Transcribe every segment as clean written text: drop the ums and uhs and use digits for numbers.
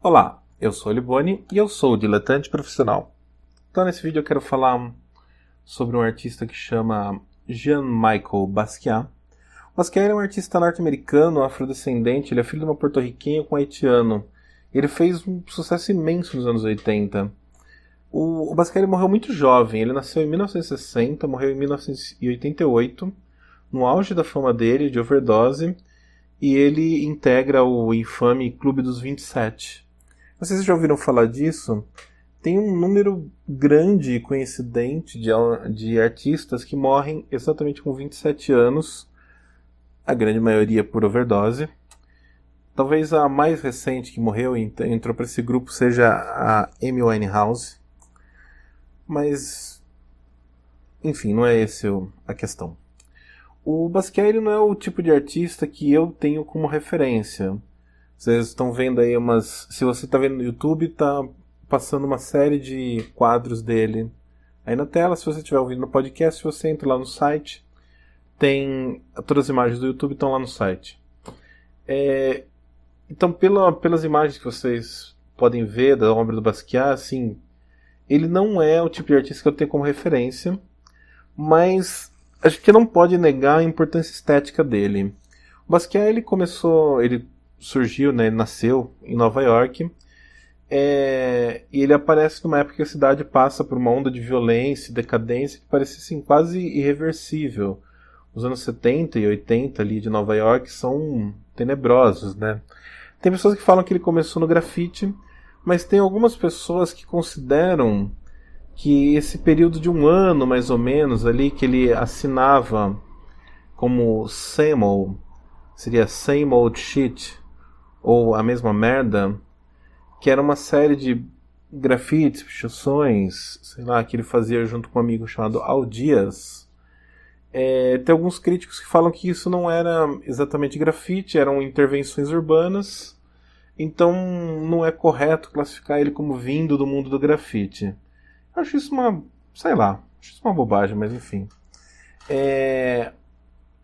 Olá, eu sou o Liboni e eu sou o diletante profissional. Então nesse vídeo eu quero falar sobre um artista que chama Jean-Michel Basquiat. Basquiat é um artista norte-americano, afrodescendente, ele é filho de uma porto-riquenha com haitiano. Ele fez um sucesso imenso nos anos 80. O Basquiat morreu muito jovem, ele nasceu em 1960, morreu em 1988, no auge da fama dele, de overdose, e ele integra o infame Clube dos 27. Não sei se vocês já ouviram falar disso. Tem um número grande e coincidente de artistas que morrem exatamente com 27 anos, a grande maioria por overdose. Talvez a mais recente que morreu e entrou para esse grupo seja a Amy Winehouse. Mas, enfim, não é essa a questão. O Basquiat ele não é o tipo de artista que eu tenho como referência. Vocês estão vendo aí se você está vendo no YouTube, está passando uma série de quadros dele aí na tela. Se você estiver ouvindo no podcast, você entra lá no site. Todas as imagens do YouTube estão lá no site. Então, pelas imagens que vocês podem ver da obra do Basquiat, assim, ele não é o tipo de artista que eu tenho como referência, mas a gente não pode negar a importância estética dele. O Basquiat ele surgiu, né, ele nasceu em Nova York, e ele aparece numa época que a cidade passa por uma onda de violência e decadência que parece assim, quase irreversível. Os anos 70 e 80 ali de Nova York são tenebrosos, né? Tem pessoas que falam que ele começou no grafite, mas tem algumas pessoas que consideram que esse período de um ano, mais ou menos, ali, que ele assinava como seria Same Old Shit, ou A Mesma Merda, que era uma série de grafites, pichações, sei lá, que ele fazia junto com um amigo chamado Al Dias. Tem alguns críticos que falam que isso não era exatamente grafite, eram intervenções urbanas, então não é correto classificar ele como vindo do mundo do grafite. Acho isso uma bobagem, mas enfim.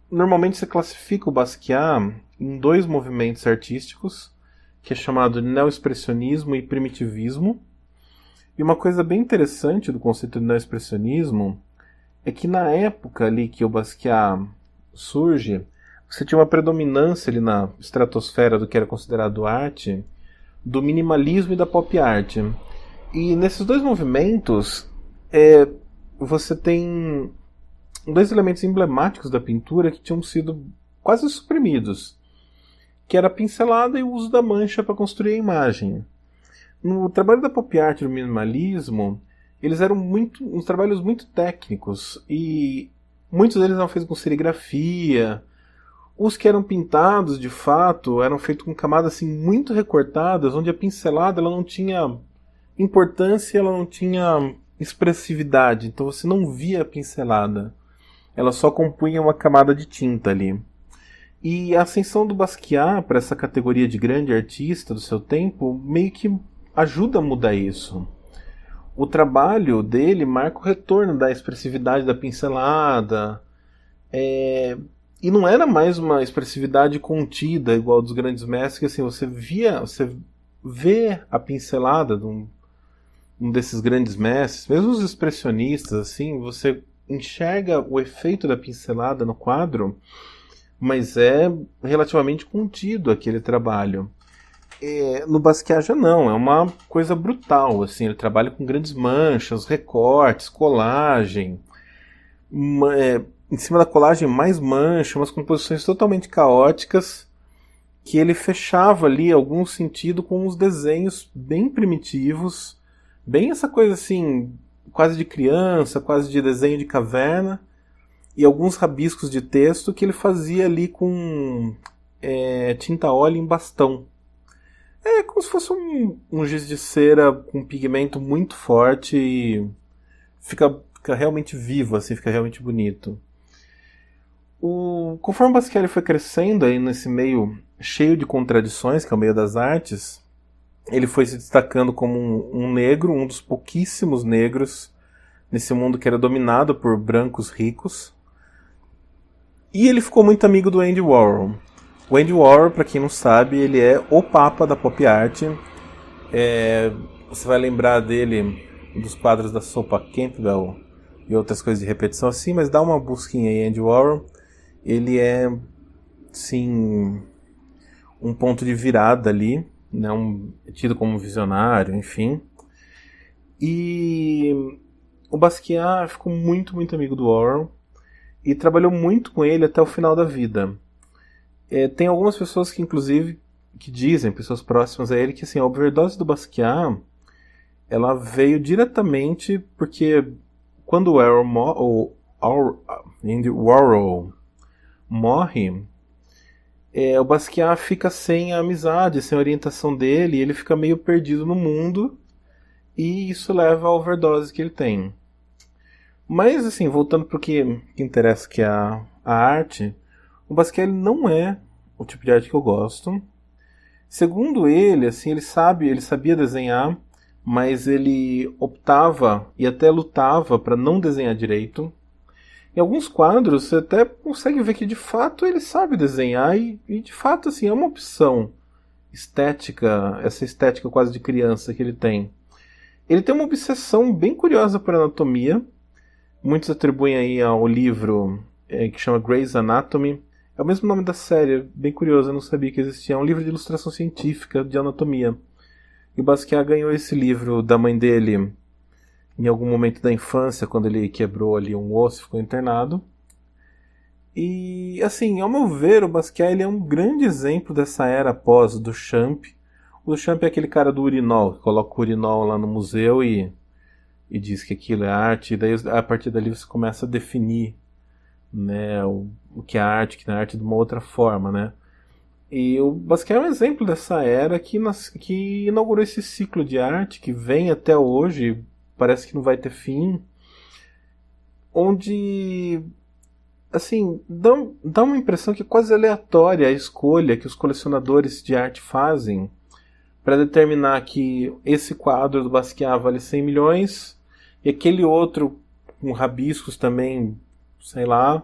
Normalmente se classifica o Basquiat em dois movimentos artísticos, que é chamado de neoexpressionismo e primitivismo. E uma coisa bem interessante do conceito de neoexpressionismo é que na época ali que o Basquiat surge, você tinha uma predominância ali na estratosfera do que era considerado arte, do minimalismo e da pop art. E nesses dois movimentos, você tem dois elementos emblemáticos da pintura que tinham sido quase suprimidos, que era a pincelada e o uso da mancha para construir a imagem. No trabalho da pop art e do minimalismo, eles eram uns trabalhos muito técnicos, e muitos deles eram feitos com serigrafia. Os que eram pintados, de fato, eram feitos com camadas assim, muito recortadas, onde a pincelada ela não tinha importância, ela não tinha expressividade, então você não via a pincelada. Ela só compunha uma camada de tinta ali. E a ascensão do Basquiat para essa categoria de grande artista do seu tempo meio que ajuda a mudar isso. O trabalho dele marca o retorno da expressividade da pincelada. E não era mais uma expressividade contida igual dos grandes mestres, que assim, você vê a pincelada de um desses grandes mestres, mesmo os expressionistas, assim, você enxerga o efeito da pincelada no quadro, mas é relativamente contido aquele trabalho. No Basquiat já não, é uma coisa brutal, assim, ele trabalha com grandes manchas, recortes, colagem, em cima da colagem mais mancha, umas composições totalmente caóticas, que ele fechava ali algum sentido com uns desenhos bem primitivos, bem essa coisa assim, quase de criança, quase de desenho de caverna, e alguns rabiscos de texto que ele fazia ali com tinta óleo em bastão. É como se fosse um giz de cera com pigmento muito forte e fica realmente vivo, assim, fica realmente bonito. Conforme o Basquiat foi crescendo aí nesse meio cheio de contradições, que é o meio das artes, ele foi se destacando como um negro, um dos pouquíssimos negros nesse mundo que era dominado por brancos ricos. E ele ficou muito amigo do Andy Warhol. O Andy Warhol, para quem não sabe, ele é o papa da pop art. Você vai lembrar dele dos quadros da Sopa Campbell e outras coisas de repetição assim, mas dá uma busquinha aí, Andy Warhol. Ele é, sim, um ponto de virada ali, né? Tido como visionário, enfim. E o Basquiat ficou muito, muito amigo do Warhol e trabalhou muito com ele até o final da vida. Tem algumas pessoas que, inclusive, que dizem, pessoas próximas a ele, que assim, a overdose do Basquiat ela veio diretamente porque quando o Andy Warhol morre, o Basquiat fica sem a amizade, sem a orientação dele, e ele fica meio perdido no mundo, e isso leva à overdose que ele tem. Mas, assim, voltando para o que interessa, que é a arte, o Basquiat ele não é o tipo de arte que eu gosto. Segundo ele, assim, ele sabia desenhar, mas ele optava e até lutava para não desenhar direito. Em alguns quadros você até consegue ver que de fato ele sabe desenhar e de fato assim é uma opção estética, essa estética quase de criança que ele tem. Ele tem uma obsessão bem curiosa por anatomia. Muitos atribuem aí ao livro que chama Grey's Anatomy. É o mesmo nome da série, bem curioso, eu não sabia que existia. É um livro de ilustração científica de anatomia. E o Basquiat ganhou esse livro da mãe dele em algum momento da infância, quando ele quebrou ali um osso e ficou internado. E, assim, ao meu ver, o Basquiat ele é um grande exemplo dessa era pós Duchamp. O Duchamp é aquele cara do urinol, que coloca o urinol lá no museu e diz que aquilo é arte. E daí, a partir dali, você começa a definir, né, o que é arte, que não é arte de uma outra forma, né? E o Basquiat é um exemplo dessa era que inaugurou esse ciclo de arte que vem até hoje, parece que não vai ter fim, onde, assim, dá uma impressão que é quase aleatória a escolha que os colecionadores de arte fazem para determinar que esse quadro do Basquiat vale 100 milhões e aquele outro com rabiscos também, sei lá,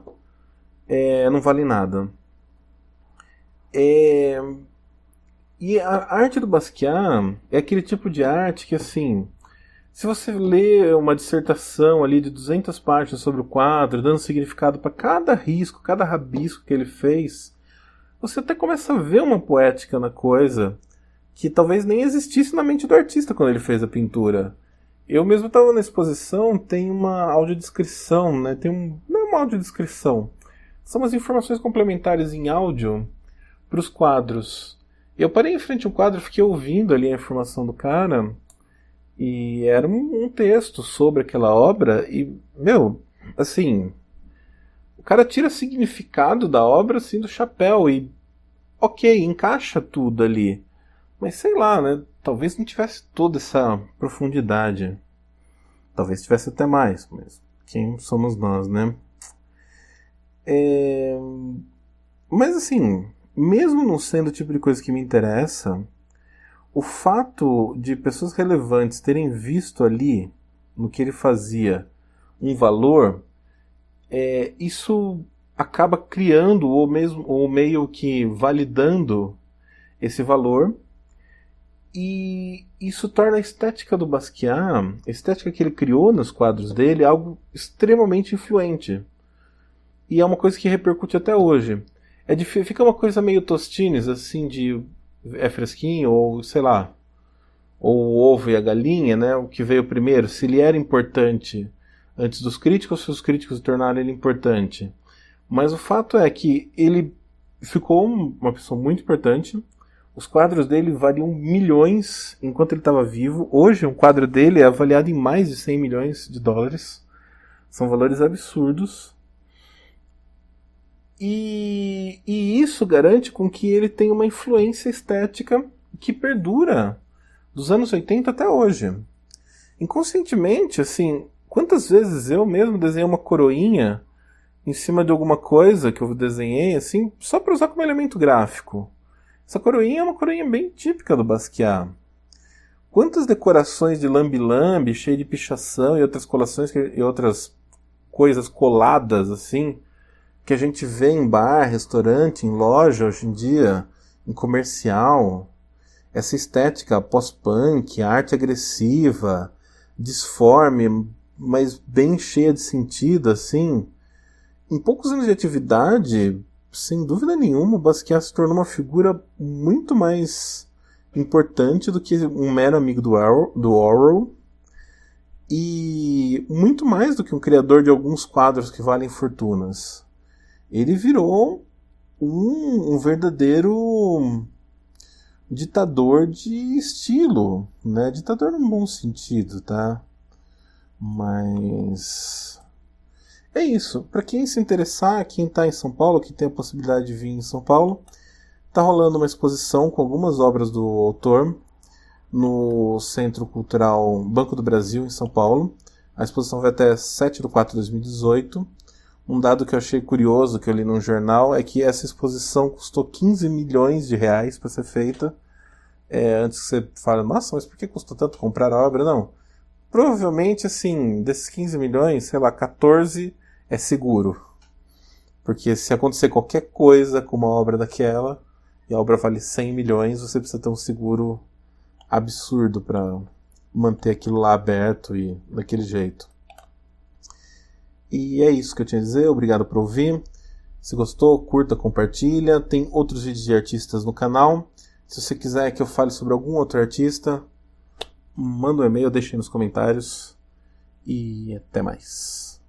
não vale nada. E a arte do Basquiat é aquele tipo de arte que, assim, se você lê uma dissertação ali de 200 páginas sobre o quadro, dando significado para cada risco, cada rabisco que ele fez, você até começa a ver uma poética na coisa que talvez nem existisse na mente do artista quando ele fez a pintura. Eu mesmo estava na exposição, tem uma audiodescrição, né? Não é uma audiodescrição, são umas informações complementares em áudio para os quadros. Eu parei em frente a um quadro, fiquei ouvindo ali a informação do cara, e era um texto sobre aquela obra, e, meu, assim, o cara tira significado da obra assim do chapéu, e ok, encaixa tudo ali. Mas sei lá, né? Talvez não tivesse toda essa profundidade. Talvez tivesse até mais, mas quem somos nós, né? Mas assim, mesmo não sendo o tipo de coisa que me interessa, o fato de pessoas relevantes terem visto ali, no que ele fazia, um valor, isso acaba criando ou meio que validando esse valor. E isso torna a estética do Basquiat, a estética que ele criou nos quadros dele, algo extremamente influente. E é uma coisa que repercute até hoje. Fica uma coisa meio Tostines, assim, de é fresquinho, ou sei lá, ou o ovo e a galinha, né? O que veio primeiro, se ele era importante antes dos críticos, se os críticos tornaram ele importante. Mas o fato é que ele ficou uma pessoa muito importante. Os quadros dele valiam milhões enquanto ele estava vivo. Hoje, um quadro dele é avaliado em mais de 100 milhões de dólares. São valores absurdos. E isso garante com que ele tenha uma influência estética que perdura dos anos 80 até hoje. Inconscientemente, assim, quantas vezes eu mesmo desenhei uma coroinha em cima de alguma coisa que eu desenhei, assim, só para usar como elemento gráfico. Essa coroinha é uma coroinha bem típica do Basquiat. Quantas decorações de lambe-lambe, cheio de pichação e outras colações e outras coisas coladas assim, que a gente vê em bar, restaurante, em loja hoje em dia, em comercial. essa estética pós-punk, arte agressiva, disforme, mas bem cheia de sentido, assim. Em poucos anos de atividade, sem dúvida nenhuma, o Basquiat se tornou uma figura muito mais importante do que um mero amigo do Orwell, e muito mais do que um criador de alguns quadros que valem fortunas. Ele virou um verdadeiro ditador de estilo, né? Ditador num bom sentido, tá? Mas é isso. Para quem se interessar, quem está em São Paulo, quem tem a possibilidade de vir em São Paulo, tá rolando uma exposição com algumas obras do autor no Centro Cultural Banco do Brasil, em São Paulo. A exposição vai até 7/4/2018. Um dado que eu achei curioso, que eu li num jornal, é que essa exposição custou 15 milhões de reais para ser feita. Antes que você fale, nossa, mas por que custou tanto comprar a obra? Não. Provavelmente, assim, desses 15 milhões, sei lá, 14 é seguro. Porque se acontecer qualquer coisa com uma obra daquela, e a obra vale 100 milhões, você precisa ter um seguro absurdo para manter aquilo lá aberto e daquele jeito. E é isso que eu tinha a dizer. Obrigado por ouvir. Se gostou, curta, compartilha. Tem outros vídeos de artistas no canal. Se você quiser que eu fale sobre algum outro artista, manda um e-mail, deixa aí nos comentários. E até mais.